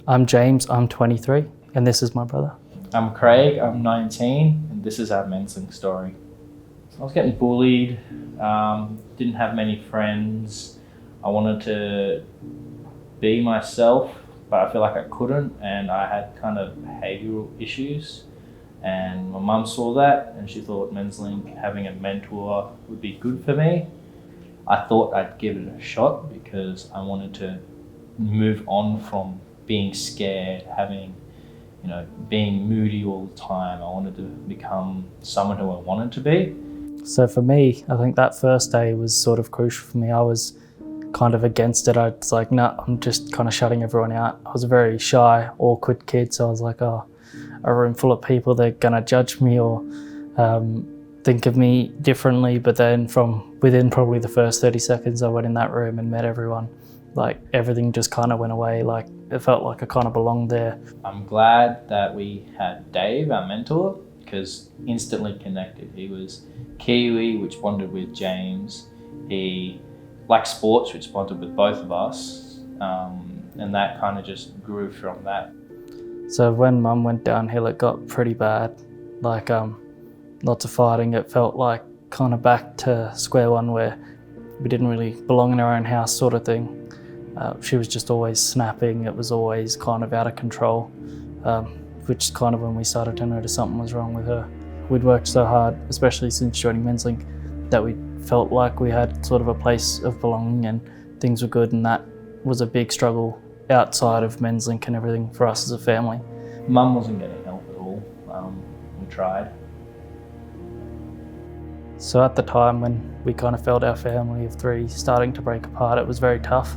I'm James, I'm 23, and this is my brother. I'm Craig, I'm 19, and this is our Menslink story. I was getting bullied, didn't have many friends. I wanted to be myself, but I feel like I couldn't, and I had kind of behavioural issues. And my mum saw that, and she thought Menslink, having a mentor, would be good for me. I thought I'd give it a shot because I wanted to move on from being scared, being moody all the time. I wanted to become someone who I wanted to be. So for me, I think that first day was sort of crucial for me. I was kind of against it. I was like, no, I'm just kind of shutting everyone out. I was a very shy, awkward kid, so I was like, oh, a room full of people, they're gonna judge me or think of me differently. But then from within probably the first 30 seconds I went in that room and met everyone, like everything just kind of went away. Like it felt like I kind of belonged there. I'm glad that we had Dave, our mentor, because instantly connected. He was Kiwi, which bonded with James. He liked sports, which bonded with both of us. And that kind of just grew from that. So when Mum went downhill, it got pretty bad. Like lots of fighting. It felt like kind of back to square one where we didn't really belong in our own house sort of thing. She was just always snapping. It was always kind of out of control, which is kind of when we started to notice something was wrong with her. We'd worked so hard, especially since joining Menslink, that we felt like we had sort of a place of belonging and things were good, and that was a big struggle outside of Menslink and everything for us as a family. Mum wasn't getting help at all. We tried. So at the time when we kind of felt our family of three starting to break apart, it was very tough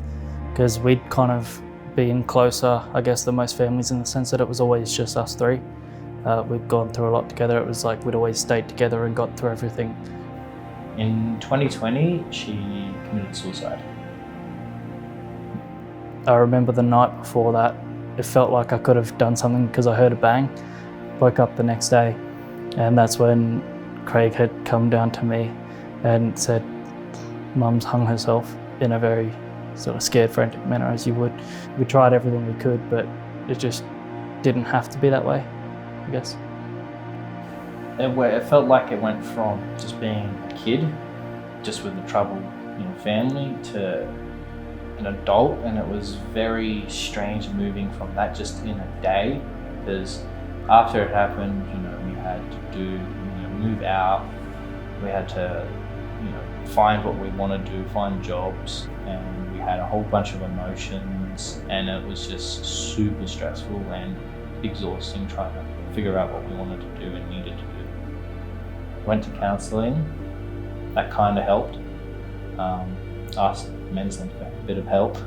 because we'd kind of been closer, I guess, than most families in the sense that it was always just us three. We'd gone through a lot together. It was like we'd always stayed together and got through everything. In 2020, she committed suicide. I remember the night before that, it felt like I could have done something because I heard a bang. Woke up the next day, and that's when Craig had come down to me and said, Mum's hung herself, in a very sort of scared, frantic manner, as you would. We tried everything we could, but it just didn't have to be that way, I guess. It felt like it went from just being a kid, just with a troubled family, to an adult, and it was very strange moving from that just in a day, because after it happened, we had to move out, we had to find what we want to do, find jobs, and we had a whole bunch of emotions, and it was just super stressful and exhausting trying to figure out what we wanted to do and needed to do. Went to counselling, that kind of helped. Asked Menslink for a bit of help.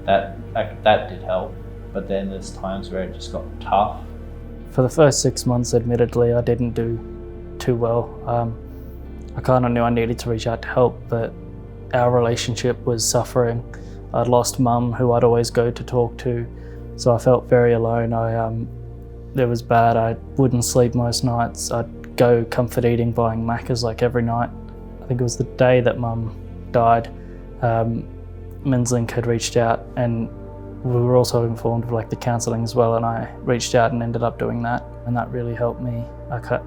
That did help, but then there's times where it just got tough. For the first 6 months, admittedly, I didn't do too well. I kind of knew I needed to reach out to help, but our relationship was suffering. I'd lost Mum, who I'd always go to talk to, so I felt very alone. It was bad. I wouldn't sleep most nights. I'd go comfort eating, buying Maccas like every night. I think it was the day that Mum died. Menslink had reached out, and we were also informed of like the counselling as well, and I reached out and ended up doing that, and that really helped me,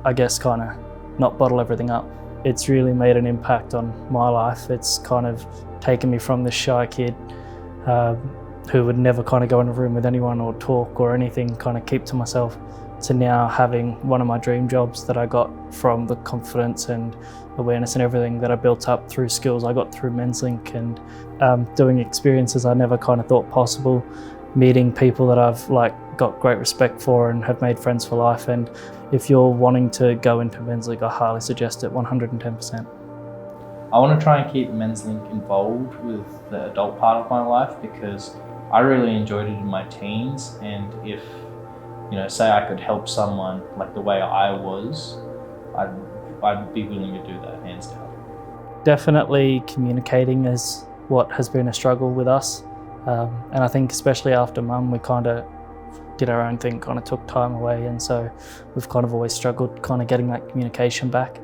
I guess, kind of not bottle everything up. It's really made an impact on my life. It's kind of taken me from this shy kid who would never kind of go in a room with anyone or talk or anything, kind of keep to myself, to now having one of my dream jobs that I got from the confidence and awareness and everything that I built up through skills I got through Menslink, and doing experiences I never kind of thought possible, meeting people that I've got great respect for and have made friends for life. And if you're wanting to go into Menslink, I highly suggest it, 110%. I want to try and keep Menslink involved with the adult part of my life because I really enjoyed it in my teens, and if say I could help someone like the way I was, I'd be willing to do that, hands down. Definitely communicating is what has been a struggle with us. And I think especially after Mum, we kind of did our own thing, kind of took time away, and so we've kind of always struggled kind of getting that communication back.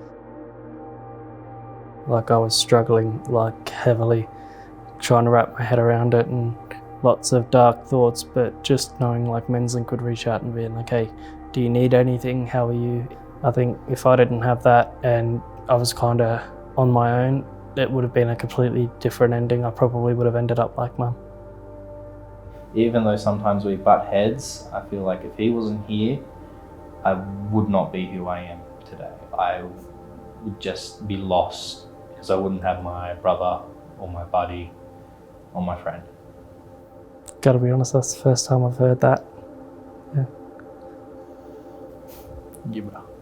Like I was struggling like heavily, trying to wrap my head around it, and lots of dark thoughts, but just knowing like Menslink would reach out and be like, hey, do you need anything? How are you? I think if I didn't have that and I was kind of on my own, it would have been a completely different ending. I probably would have ended up like Mum. Even though sometimes we butt heads, I feel like if he wasn't here, I would not be who I am today. I would just be lost because I wouldn't have my brother or my buddy or my friend. Gotta be honest, that's the first time I've heard that. Yeah. Yeah, bro.